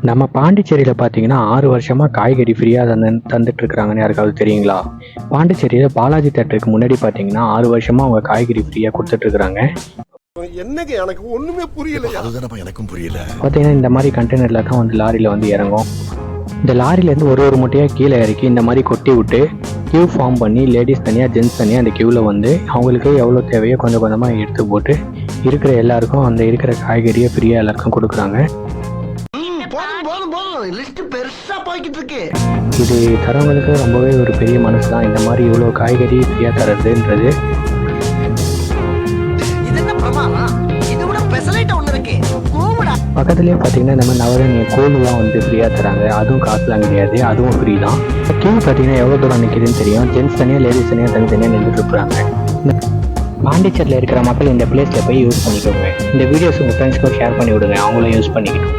நம்ம பாண்டிச்சேரியில் பார்த்தீங்கன்னா 6 வருஷமாக காய்கறி ஃப்ரீயாக தந்துட்டு இருக்கிறாங்கன்னு யாருக்காவது தெரியுங்களா? பாண்டிச்சேரியில் பாலாஜி தேட்டருக்கு முன்னாடி பார்த்தீங்கன்னா 6 வருஷமாக அவங்க காய்கறி ஃப்ரீயாக கொடுத்துட்ருக்குறாங்க. என்னங்க எனக்கு ஒண்ணுமே புரியல. அதுதானப்பா எனக்கும் புரியல. பார்த்தீங்கன்னா இந்த மாதிரி கண்டெய்னரில் தான் வந்து லாரியில் வந்து இறங்கும். இந்த லாரியிலேருந்து ஒரு மூட்டையாக கீழே இறக்கி இந்த மாதிரி கொட்டி விட்டு கியூ ஃபார்ம் பண்ணி லேடிஸ் தனியாக ஜென்ட்ஸ் தனியாக அந்த கியூவில் வந்து அவங்களுக்கு எவ்வளோ தேவையோ கொஞ்சம் கொஞ்சமாக எடுத்து போட்டு இருக்கிற எல்லாருக்கும் அந்த இருக்கிற காய்கறியை ஃப்ரீயாக எல்லாருக்கும் கொடுக்குறாங்க. இது தரவங்களுக்கு ரொம்பவே ஒரு பெரிய மனசு தான். இந்த மாதிரி இவ்வளோ காய்கறி ஃப்ரீயாக தரதுன்றது. பக்கத்துலேயே பார்த்தீங்கன்னா இந்த மாதிரி நவதானிய கூழ்லாம் வந்து ஃப்ரீயாக தராங்க. அதுவும் காசுலாம் கிடையாது, அதுவும் ஃப்ரீ தான். கியூ பார்த்தீங்கன்னா எவ்வளோ தூரம் நிற்கிதுன்னு தெரியும். ஜென்ட்ஸ் தனியாக லேடிஸ் தனியாக தனித்தனியாக நின்றுட்டு இருப்பாங்க. பாண்டிச்சேரியில் இருக்கிற மக்கள் இந்த பிளேஸில் போய் யூஸ் பண்ணிக்கோங்க. இந்த வீடியோஸ் உங்கள் ஃப்ரெண்ட்ஸ்க்கும் ஷேர் பண்ணி விடுங்க, அவங்களும் யூஸ் பண்ணிக்கிட்டோம்.